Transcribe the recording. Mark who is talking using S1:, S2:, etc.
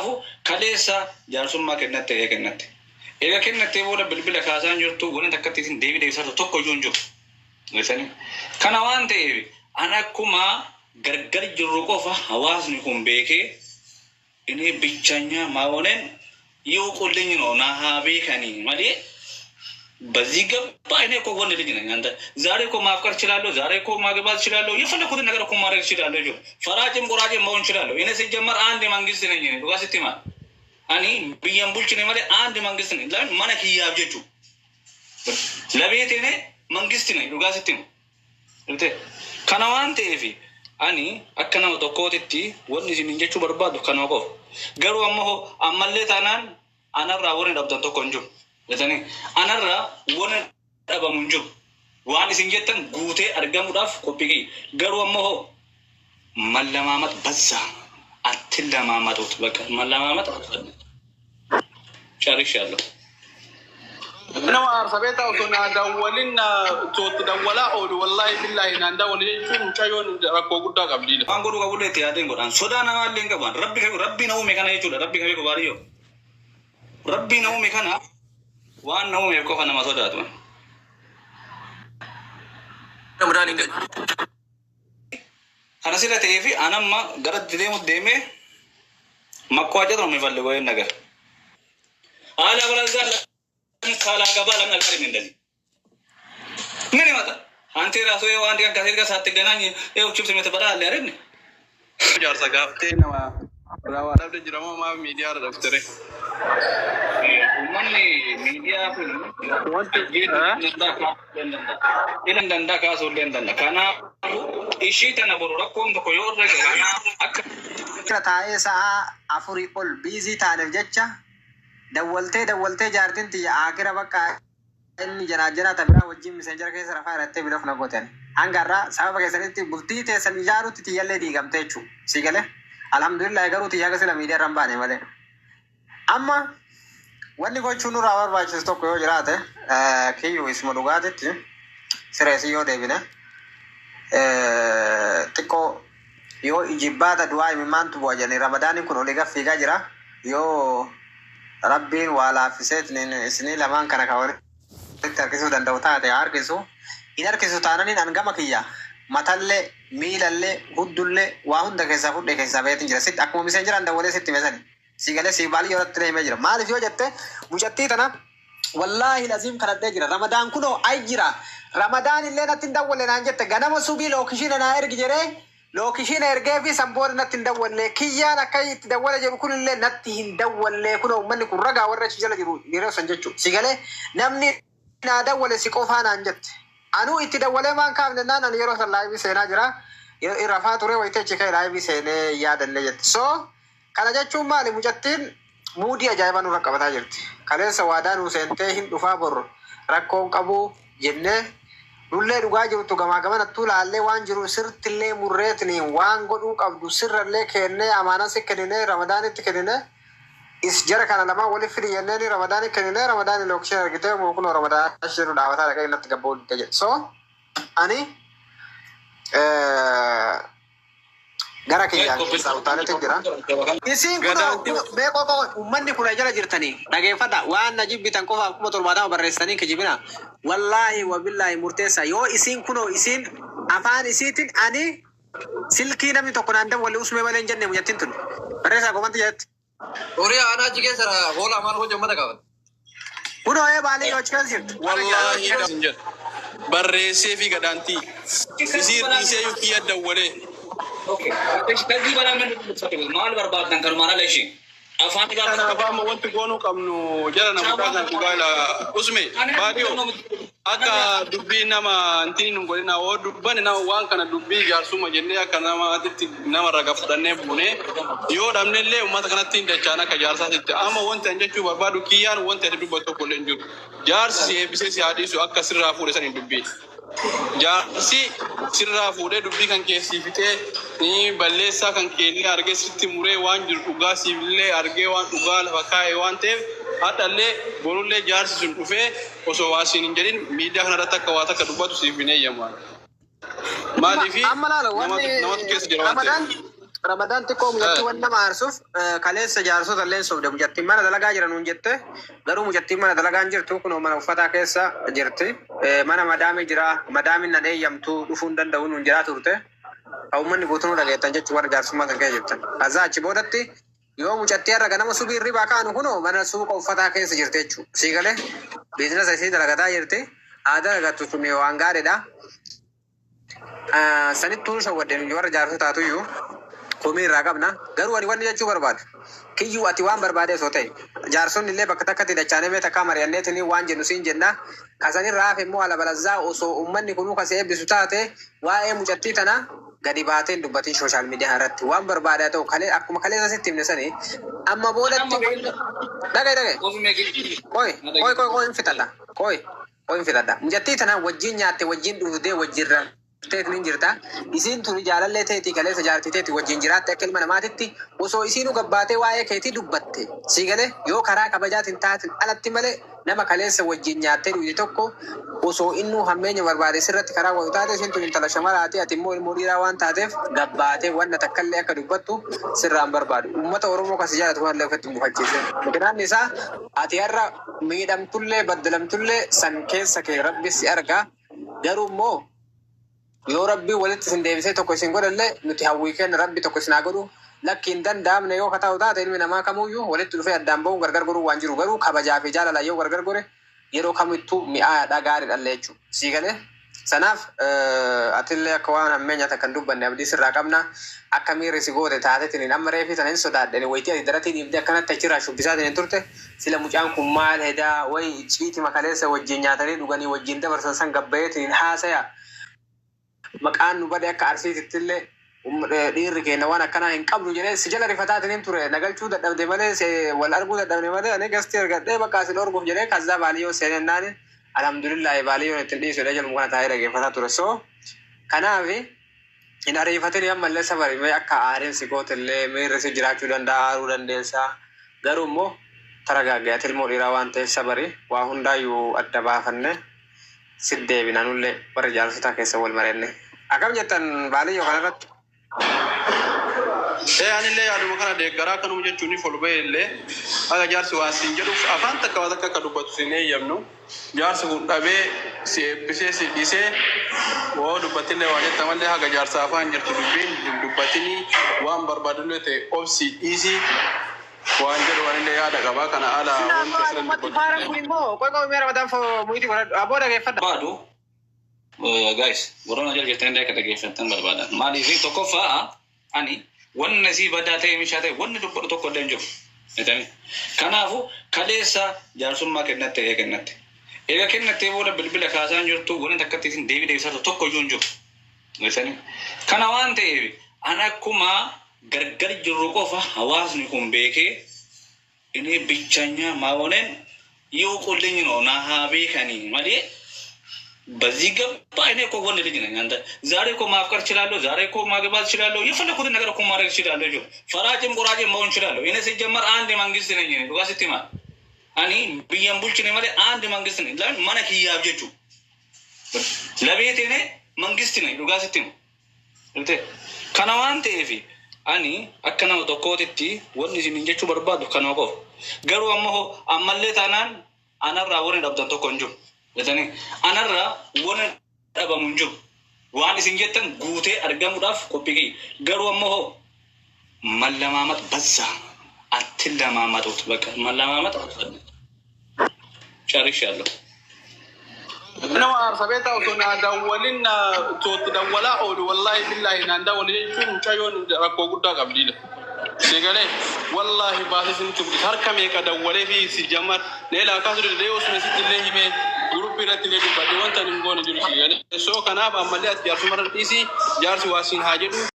S1: Kanaafuu kaleessa jaarsummaa kennatti. Egaa kennatti booda bilbila kaasaan jirtu wanti akkatti isin deebi'ee tokko iyyuu hin jiru. Kana waan ta'eef ana akkuma gargar jirru qofa hawaasni kun beekee inni bichanya maawoneen yoo qolleen ነው ናሃቤ ከኒ ማለት በዚህ ገባ እኔ እኮ ወንድ ልጅ ነኝ አንተ ዛሬ እኮ ማፍቀር እችላለሁ ዛሬ እኮ ማግባት እችላለሁ የፈለኩትን ነገር እኮ ማድረግ እችላለሁ ፈራጅም ቆራጅም መሆን እችላለሁ እኔ ሲጀመር አንድ መንግስት ነኝ እኔ ዱጋስቲማ አኒ ቢየም ቡልች ነኝ ማለት አንድ መንግስት ነኝ ለምን ማነክ ያብጀቹ ለቤት እኔ መንግስት ነኝ ዱጋስቲማ እንት ከናዋንቴ ኤፊ አኒ አከናው ተቆጥቲ ወንድ ሲንጀቹ በርባዱ ከናው ገሩ አመሆ አመለታናን አነራ ወሬ ዳብተን ተቆንጆ ለተኔ አነራ ወሬ ዳባሙንጆ ዋን ሲንጀተን ጉቴ አርጋሙዳፍ ኮፒቂ ገሩ አመሆ መለማመጥ በዛ አትለማመጡት በቃ መለማመጥ ጨርሻለሁ
S2: ነው አርሰቤታ ወቶና ዳወልና ቶት ዳወላ ኦድ ወላሂ ቢላሂ ናንዳ ወለቹን ጫዮን ረኮ ጉዳ ቀብዲለ አንጎዱ ቀቡለ ተያደን ጎዳን ሶዳና ማለን ቀባን ረቢ ነው መከና ይቹ ረቢ ከቤ ባሪዮ ረቢ ነው መከና ዋን ነው መኮ ከነ ማሶዳት ነው ተምራኒ እንደ አነሲለ ተይፊ አናማ ገረድ ደሙ ደሜ ማቋጨት ነው የሚፈልገው ይሄን ነገር አላ ወላዛ ካላ ገባ ለምን አልቀርም እንደዚህ ምን ይመጣ አንተ ራሱ ይኸው አንድ ቀን ከሴት ጋር ሳትገናኝ ይኸው ቺፕስ የምትበላ አለ አይደል ጃርሳ ጋፍቴ ነው ራዋዳ ደጅራማ ማ ሚዲያ ረፍተረ ማን ሚዲያ ወንት ኢለንዳ ካሶ ለንዳ ካና እሺ ተነበሩ ረኮም ተኮ ይወረገ አካ
S3: ታኤሳ አፍሪ ኦል ቢዚ ታነፍ ጀቻ ደወልቴ ጃርቲን ትያ አገረ በቃ inni jana tabira wajjin messenger keessa rafa irratti bilof na gooten hangarra sababa keessatti bultii teessan ijaarutti tiyyalle diigamte jechu sigale alhamdulillah garuu tiyyaa gasila miidiyaa irraan baane malee amma wanni gochuun nurraa barbaachisu tokko yoo jiraate kiyyuu isma dhugaatitti sireesii yoo deebine xiqqoo yoo ijibbaata du'aa himimaantu bu'a jennee ramadaaniin kun olii gaffiigaa jira yoo rabbiin waa laaffiseet isinii lamaan kana kaawwate tarkisu danda'u taate harkisu in harkisu taananiin angama kiyya matallee miilallee huddullee waa hunda keessaa fudhee keessaa beetin jira sitti akkuma miseen jiran dawalee sitti meesani sigale si baalii yoo irratti himee jira maaliif yoo jette mucattii tana wallaahi laziim kadhadhee jira ramadaan kunoo ay jira ramadaan illee natti hin dawwalle naan jette ganama subii lookishiina naa ergi jedhee lookishiina ergee fi samboora natti hin dawwalle kiyyaan akka itti dawwale jedhu kun illee natti hin dawwalle kunoo uummanni kun ragaa warra achi jala jiru yeroo san jechuu sigale namni naa dawwale si qofaa naan jette anuu itti dawwalee maan kaafne naan ani yeroo san laayivii seenaa jira rafaa ture wayiteechi ka'e laayivii seenee yaadanne jette so kana jechuun maali mucattiin muudii ajaa'iba nurra qabataa jirti kaleessa waadaa nuu seentee hin dhufaa borro rakkoon qabuu jennee nullee dhugaa jirtu gamaa gamanattuu laallee waan jiru sirtillee murreetni waan godhuu qabdu sirrallee kennee amaanasi kennine ramadaanitti kennine is jara kana lama waliif fidi yenneeni ramadaani kennine ramadaani lookishee argitee mookunoo ramadaan shiru dhaabataa dhaqee innatti gabboo dite jedhe so ani gara kiyyaan keessaa utaanetti jira isiin kunoo beekoo ummanni kun jala jirtanii dhageeffadha waan najibbitan qofa akkuma 70 barreessanii kijibina wallaahi wabillaahi murteessa yoo isiin kunoo isiin afaan isiitiin ani silkii namni tokko naan dawwalle usmee malee hin jenne mucattiin tun barreessaa komanti jetti
S2: Oriya ana jige sara hola man ho jamada kawan
S3: kunoo ee baalee yoo chikal jirtu
S2: wallahi sinjat barreessee fi gadanti isir isee yukiya dawwale
S1: okay kadi bala men maal barbaadan kan maana leeshi afaan ga
S2: afaan wanti goonu qabnu jara na mutaasan dhugaala usme baadiyo akka dubbii nama antiin nun godina oo dubban nama waan kana dubbii jaarsuma jennee akka nama atitti nama raga fudhannee buune yoo dhabnellee ummata kanatti dachaan akka jaarsaatitti amma wanti an jechuu barbaadu kiyyaan wanti ati dubbatu tokko illee hin jiru jaarsi eebbisee si haadhiisu akka sirraa fuudhe san hin dubbii jaarsi sirraa fuudhee dubbii kan keessiifitee ni balleessaa kan keellee argee sitti muree waan jiru dhugaa siifillee argee waan dhugaa lafa kaa'e waan ta'eef hadhallee borullee jaarsi sun dhufee osoo waasiin hin jedhin miidiyaa kanarratti akka waa takka dubbatu siif hin eeyyamu maaliifi namatu keessa jira waan ta'eef
S3: Ramadan xiqqoo mujatti wanna maarsuuf kaleessa jaarsota illee sobde mujattiin mana dalagaa jiran hun jette garuu mujattiin mana dalagaa hin jirtu kun mana uffataa keessa jirti mana madaami jira madaamin nan eeyyamtu dhufuun danda'uun hun jiraa turte ummanni guutunuu dhageettan jechuu warra jaarsummaa kan kee jettan azaa achi boodatti yoo mujattii har'a ganama subii irribaa kaanu kunoo mana suuqa uffataa keessa jirti jechuu sii galee biizinasa isii dalagataa jirti aadaa dagattu sun waan gaariidha sanittuun shawwaddeen warra jaarsotaatuyyuu komii irraa qabna garuu ani wanni jechuu barbaadu kiyyuu ati waan barbaadee soo ta'e jaarsonni illee bakka takkatti dachaanee mee takkaa mari'anneetini waan jennu siin jenna kasanirraa hafe immoo alabalazaa osoo ummanni kunuu kasee eebbisu taate waa'ee mucattii tana gadi baateen dubbatiin sooshaal miidiyaa irratti waan barbaadaa ta'u kalee akkuma kaleessa sitti himne sanii amma boodatti dhagaye koy hin fixadha koy hin fixadha mucattii tana wajjin nyaatte wajjin dhugdee wajjirra teetiin jirta isiin tuni jaalallee teetii kaleessa jaartii teetii wajjin jiraatte akka ilma namaatitti osoo isiinuu gabbaatee waa'ee keetii dubbatte sii galee yoo karaa kabajaatiin taatin alatti malee nama kaleessa wajjin nyaattee dhugde tokko osoo innuu hammeenya barbaade sirratti karaa wayuu taate isiin tuni intala shamaraati ati immoo ilmoo dhiiraa waan taateef gabbaatee wanna takkallee akka dubbattu sirraan barbaadu uummata oromoo kasi jaalatu waan leefatti mufachiise mikinaanni isaa ati har'a miidhamtullee baddalamtullee san keessa kee rabbi si argaa garuu immoo yoo rabbi walitti isin deebisee tokko isin godhallee nuti hawwii kenna rabbi tokko isin haa godhu lakkiin danda'amne yoo kataa'u taate ilmi namaa kamuyyuu walitti dhufee addaan ba'uun gargar goruu waan jiru garuu kabajaa fi jaalala yoo gargar gore yeroo kamittuu mi'aadha gaariidhalle jechuu sii galee sanaaf atillee akka waan hammeenya takkan dubbanne abdii sirraa qabna akka miirri si goote taatetiin amma reefii sana hin sodaadhani wayitii ati daratiin dhiibdee akkanatti achirraa shubbisaatiin hin turte sila mucaan kun maal hedaa wayi ciiti makaleessa wajjin nyaatanii dhuganii wajjin dabarsan san gabbayeetiin haasaya maqaan nu bade akka arsiitittillee dhiirri keenya waan akkanaa hin qabnu jedhee si jala rifataatiin hin ture nagalchuu dadhabde malee wal arguu dadhabne malee ani gastii argadhee bakka isin orguuf jedhee kazzaa baaliyyoo seenennaan alhamdulillahi baaliyoon ittiin dhiisudha jedhamu kana taa'ee dhageeffataa ture so kanaaf hin ariifatin ammallee safarimee akka aariin si gootillee miirri si jiraachuu danda'a aaruu dandeessaa garuu immoo taragaaggaati ilmoo dhiiraa waan ta'eef sabari waa hundaayyuu adda baafanne siddeebinanullee warra jaarsotaa keessa wal marenne akkam jettan baaliyyoo kanarratti
S2: anillee yaaduma kana deeggaraa kanuma jechuun folbee illee aga jaarsi waan siin jedhuuf afaan takka waan akka dubbatu siin eeyyamnu jaarsi kun dhabee si eebbisee si dhisee woo dubbatillee waan jettamallee haga jaarsa afaan jirtu dubbiin dubbatinii waan barbaadullee ta'e obsi dhiisii waan jedhu anillee yaada qabaa kana ala wanta siran
S3: dubbatu kun immoo qoyqoo mee Ramadan fo muyti godhadhu aboo dhageeffadha
S1: baadu guys warroon ajal jettanii akka dhageeffattan barbaadan maaliif tokkoffaa ani wanna si badaa ta'e mishaa ta'e wanni dubbadhu tokko illee hin jiru jetanii kanaafu kaleessa jaarsummaa kennatte eega kennattee booda bilbila kaasaan jirtu wanni takkatti isin deebisartu tokko iyyuu hin jiru jetanii kana waan ta'eef ana akkuma gargar jirru qofa hawaasni kun beekee inni bichanya maawoneen yoo qolleen ነው ና ሀቤከኒ ማለት በዚህ ገባ እኔ እኮ ወንድ ልጅ ነኝ አንተ ዛሬ እኮ ማፍቀር እችላለሁ ዛሬ እኮ ማግባት እችላለሁ የፈለኩትን ነገር እኮ ማድረግ እችላለሁ ጆ ፈራጅም ቁራጅም መሆን እችላለሁ እኔ ሲጀመር አንድ መንግስት ነኝ እኔ ዱጋ ሲቲማ አኒ ቢየም ቡልች ነኝ ማለት አንድ መንግስት ነኝ ለምን ማነክ ያብጀቹ ለቤቴ እኔ መንግስት ነኝ ዱጋ ሲቲማ እንት ከናዋንቴ ኤፊ አኒ አከናው ዶኮቲቲ ወንድ ሲንጀቹ በርባዱ ከናው ቆ ገሩ አመለ ታናን አናራ ወሬ ዳብተን ተቆንጆ ለተኔ አናራ ወነ ዳባሙንጆ ዋን ሲንጀተን ጉቴ አርጋሙዳፍ ኮፒቂ ገሩ መለማመጥ በዛ አትለማመጡት በቃ መለማመጥ ጨርሻለሁ
S2: أنا أرسبت أو تنا دولنا توت دولا أو والله بالله إن دولنا يجون كيون ركوا قدّا قبليله سيقولي والله باسس نتوب هر كم يكدولة في سجمر نيلا كاسر ليوس مسيت الله يمه group pirati le dubba de wanta nim gona jurti yani so kana ba amaliat jar sumar tisi jar si wasin hajedu